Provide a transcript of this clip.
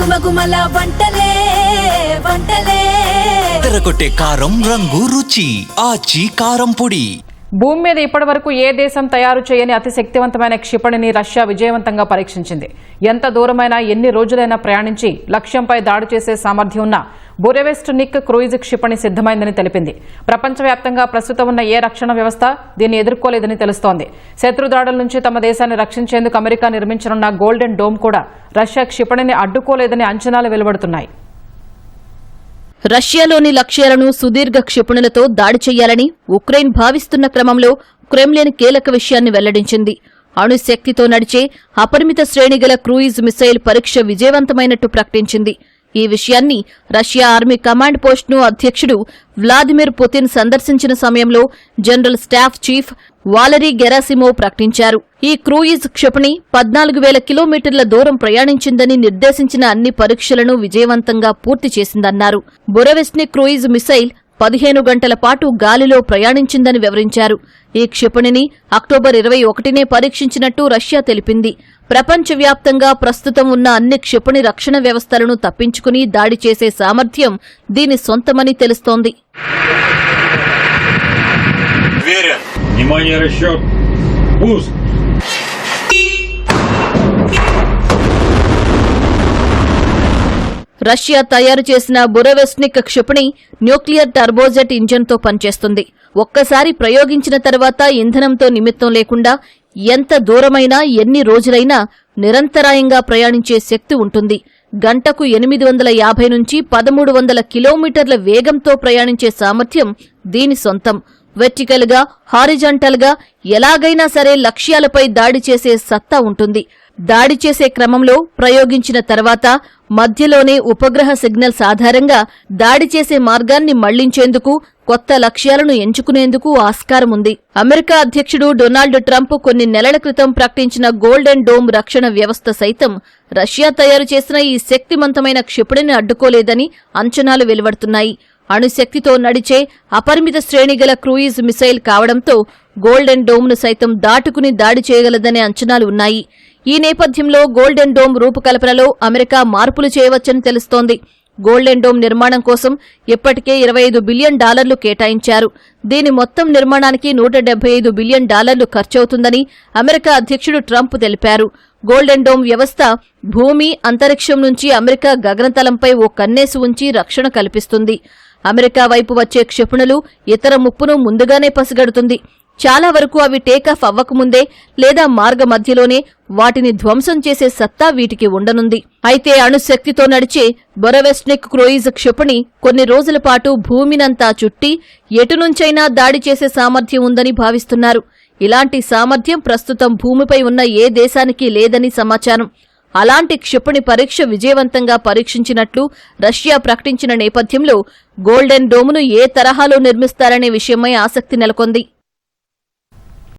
గుమగుమల వంటలే వంటలే తెరకొట్టే కారం రంగు రుచి ఆచి కారం పొడి. భూమి మీద ఇప్పటివరకు ఏ దేశం తయారు చేయని అతి శక్తివంతమైన క్షిపణిని రష్యా విజయవంతంగా పరీక్షించింది. ఎంత దూరమైనా ఎన్ని రోజులైనా ప్రయాణించి లక్ష్యంపై దాడి చేసే సామర్థ్యం ఉన్న బురెవెస్ట్నిక్ క్రూయిజ్ క్షిపణి సిద్ధమైందని తెలిపింది. ప్రపంచవ్యాప్తంగా ప్రస్తుతం ఉన్న ఏ రక్షణ వ్యవస్థ దీన్ని ఎదుర్కోలేదని తెలుస్తోంది. శత్రుదాడుల నుంచి తమ దేశాన్ని రక్షించేందుకు అమెరికా నిర్మించనున్న గోల్డెన్ డోమ్ కూడా రష్యా క్షిపణిని అడ్డుకోలేదని అంచనాలు వెలువడుతున్నాయి. రష్యాలోని లక్ష్యాలను సుదీర్ఘ క్షిపణులతో దాడి చేయాలని ఉక్రెయిన్ భావిస్తున్న క్రమంలో క్రెమ్లిన్ కీలక విషయాన్ని వెల్లడించింది. అణుశక్తితో నడిచే అపరిమిత శ్రేణిగల క్రూయిజ్ మిసైల్ పరీక్ష విజయవంతమైనట్టు ప్రకటించింది. ఈ విషయాన్ని రష్యా ఆర్మీ కమాండ్ పోస్ట్ను అధ్యక్షుడు వ్లాదిమిర్ పుతిన్ సందర్శించిన సమయంలో జనరల్ స్టాఫ్ చీఫ్ వాలరీ గెరాసిమోవ్ ప్రకటించారు. ఈ క్రూయిజ్ క్షిపణి 14,000 కిలోమీటర్ల దూరం ప్రయాణించిందని నిర్దేశించిన అన్ని పరీక్షలను విజయవంతంగా పూర్తి చేసిందన్నారు. బురెవెస్ట్నిక్ క్రూయిజ్ మిసైల్ 15 గంటల పాటు గాలిలో ప్రయాణించిందని వివరించారు. ఈ క్షిపణిని అక్టోబర్ 21నే పరీక్షించినట్టు రష్యా తెలిపింది. ప్రపంచవ్యాప్తంగా ప్రస్తుతం ఉన్న అన్ని క్షిపణి రక్షణ వ్యవస్థలను తప్పించుకుని దాడి చేసే సామర్థ్యం దీని సొంతమని తెలుస్తోంది. రష్యా తయారు చేసిన బురెవెస్ట్నిక్ క్షిపణి న్యూక్లియర్ టర్బోజెట్ ఇంజన్తో పనిచేస్తుంది. ఒక్కసారి ప్రయోగించిన తర్వాత ఇంధనంతో నిమిత్తం లేకుండా ఎంత దూరమైనా ఎన్ని రోజులైనా నిరంతరాయంగా ప్రయాణించే శక్తి ఉంటుంది. గంటకు 850 నుంచి 1300 కిలోమీటర్ల వేగంతో ప్రయాణించే సామర్థ్యం దీని సొంతం. వెర్టికల్ గా, హారిజాంటల్ గా ఎలాగైనా సరే లక్ష్యాలపై దాడి చేసే సత్తా ఉంటుంది. దాడి చేసే క్రమంలో ప్రయోగించిన తర్వాత మధ్యలోనే ఉపగ్రహ సిగ్నల్స్ ఆధారంగా దాడి చేసే మార్గాన్ని మళ్లించేందుకు, కొత్త లక్ష్యాలను ఎంచుకునేందుకు ఆస్కారముంది. అమెరికా అధ్యక్షుడు డొనాల్డ్ ట్రంప్ కొన్ని నెలల క్రితం ప్రకటించిన గోల్డెన్ డోమ్ రక్షణ వ్యవస్థ సైతం రష్యా తయారు చేసిన ఈ శక్తివంతమైన క్షిపణిని అడ్డుకోలేదని అంచనాలు వెలువడుతున్నాయి. అణుశక్తితో నడిచే అపరిమిత శ్రేణిగల క్రూయిజ్ మిసైల్ కావడంతో గోల్డెన్ డోమ్ను సైతం దాటుకుని దాడి చేయగలదనే అంచనాలు ఉన్నాయి. ఈ నేపథ్యంలో గోల్డెన్ డోమ్ రూపకల్పనలో అమెరికా మార్పులు చేయవచ్చని తెలుస్తోంది. గోల్డెన్ డోమ్ నిర్మాణం కోసం ఇప్పటికే $25 బిలియన్ కేటాయించారు. దీని మొత్తం నిర్మాణానికి $175 బిలియన్ ఖర్చవుతుందని అమెరికా అధ్యక్షుడు ట్రంప్ తెలిపారు. గోల్డెన్ డోమ్ వ్యవస్థ భూమి, అంతరిక్షం నుంచి అమెరికా గగనతలంపై ఓ కన్నేసి ఉంచి రక్షణ కల్పిస్తుంది. అమెరికా వైపు వచ్చే క్షిపణులు, ఇతర ముప్పును ముందుగానే పసిగడుతుంది. చాలా వరకు అవి టేకాఫ్ అవ్వకముందే లేదా మార్గ మధ్యలోనే వాటిని ధ్వంసం చేసే సత్తా వీటికి ఉండనుంది. అయితే అణుశక్తితో నడిచే బురెవెస్ట్నిక్ క్రూయిజ్ క్షిపణి కొన్ని రోజుల పాటు భూమినంతా చుట్టి ఎటునుంచైనా దాడి చేసే సామర్థ్యం ఉందని భావిస్తున్నారు. ఇలాంటి సామర్థ్యం ప్రస్తుతం భూమిపై ఉన్న ఏ దేశానికి లేదని సమాచారం. అలాంటి క్షిపణి పరీక్ష విజయవంతంగా పరీక్షించినట్లు రష్యా ప్రకటించిన నేపథ్యంలో గోల్డెన్ డోమ్ను ఏ తరహాలో నిర్మిస్తారనే విషయమై ఆసక్తి నెలకొంది.